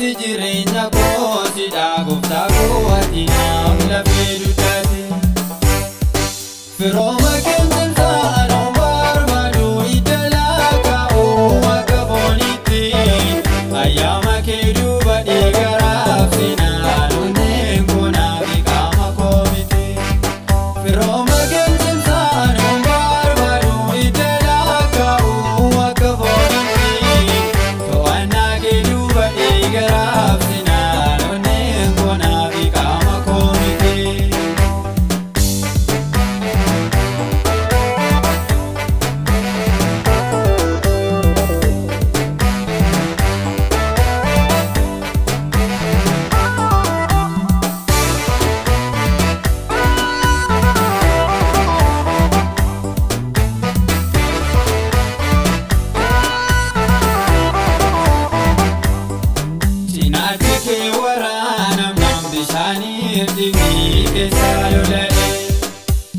si jireenya koo si dhaagoftaa koo ati naaf lafee duddaate. Firooma keenyan taa'anoo barbaadu idalaa kaa'uu akka foonitti ayyaama kee duuba dhiigaraaf sinaan onneen koo naaf qaama koo miti. Firooma keenyan taa'anoo barbaadu idalaa kaa'uu akka foonitti to'annaa kee duuba dhiigaraaf sinaan onneen koo naaf qaama koo miti. Dhimmi keessa lola'e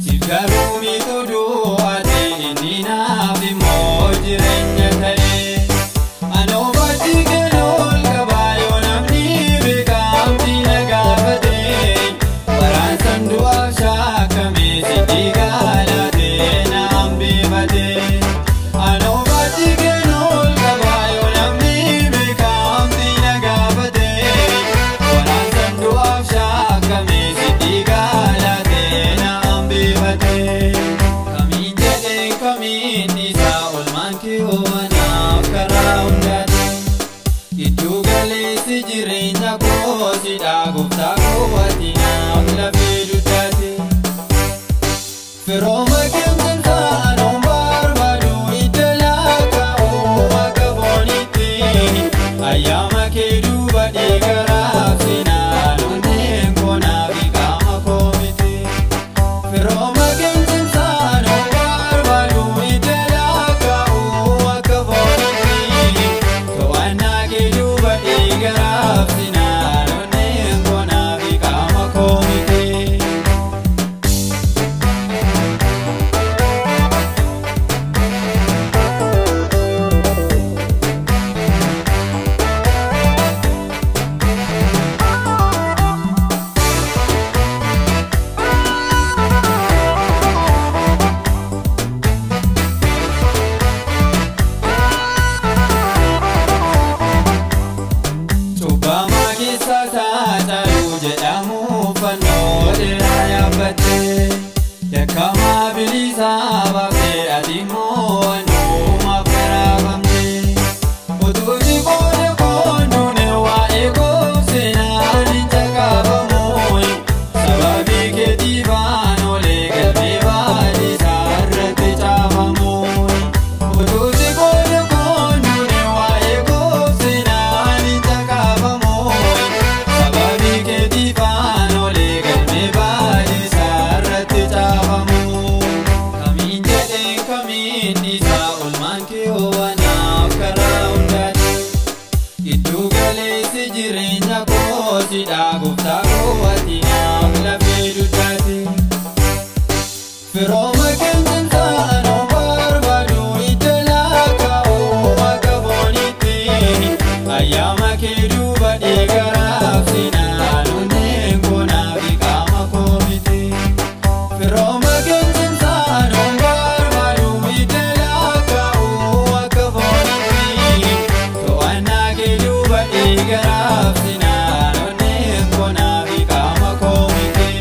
siif garuu miitu du'aate inni naaf immoo jireenya ta'e. Anoo baddii keelol qabaa yoo namni beekamtii na gaafate waraansan du'aaf shaakkamee si dhiigaa laatee na hambifate. Anoo baddii keelol qabaa yoo namni beekamtii na gaafate waraansan du'aaf shaakkamee kamiin jedhee kamiin isaa olmaan kee oomanaaf karaa hundaati. Gidduu galeessi jireenya koo si dhaagoftaa koo ati naaf lafee duddaate. Firooma keenyan taa'anoo barbaadu idalaa kaa'uu akka foonitti ayyaama kee duuba dhiigaraaf sinaan onneen koo naaf qaama koo miti. Firooma keenyan taa'anoo barbaadu idalaa kaa'uu akka foonitti to'annaa kee duuba dhiigaraaf sinaan onneen koo naaf qaama koo miti. Cubbama keessa taatalu jedhamu fannoo dheeraa yaabbatte yakkamaa bilisaa baaftee ati immoo wannumaaf garaafamte. Utuu si qoode koonduune waa'ee koo seenaan hin caqafamu sababii keetiifaan olee galmee baadhiisaa irratti caafamu. Utuu si qoode koonduune waa'ee koo seenaan hin caqafamu sababii keetiifaan olee galmee baadhiisaa irratti caafamu. Kamiin jedhee kamiin isaa olmaan kee oomanaaf karaa hundaati. Gidduu galeessi jireenya koo si dhaagoftaa koo ati naaf lafee duddaate. Firooma keenyan taa'anoo barbaadu idalaa kaa'uu akka foonitti ayyaama kee duuba dhiigaraaf sinaan onneen koo naaf qaama koo miti. Firooma keenyan taa'anoo barbaadu idalaa kaa'uu akka foonitti to'annaa kee duuba dhiigaraaf sinaan onneen koo naaf qaama koo miti.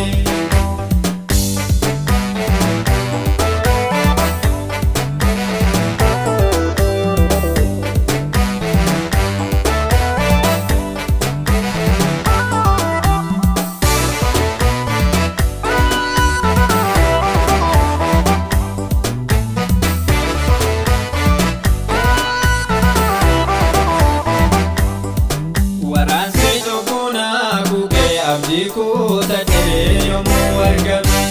Waraansi jokunaa gugee abdii kutatee yommuu argame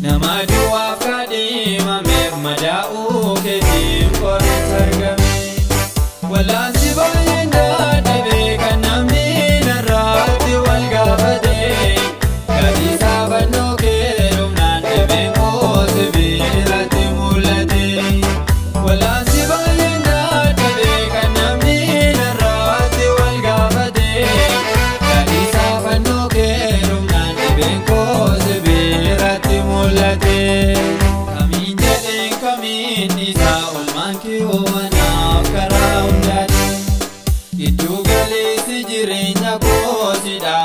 nama du'aaf kadhimameef madaa'uu keetiin qoricha argame. Wallaansi baay'een dadhabee kan namni narraatti wal gaafate gatiisaa fannoo kee dhumnaan dhibeen koo sibiilatti mul'ate. Wallaansi baay'een dadhabee kan namni narraatti wal gaafate jireenya koo sidhaa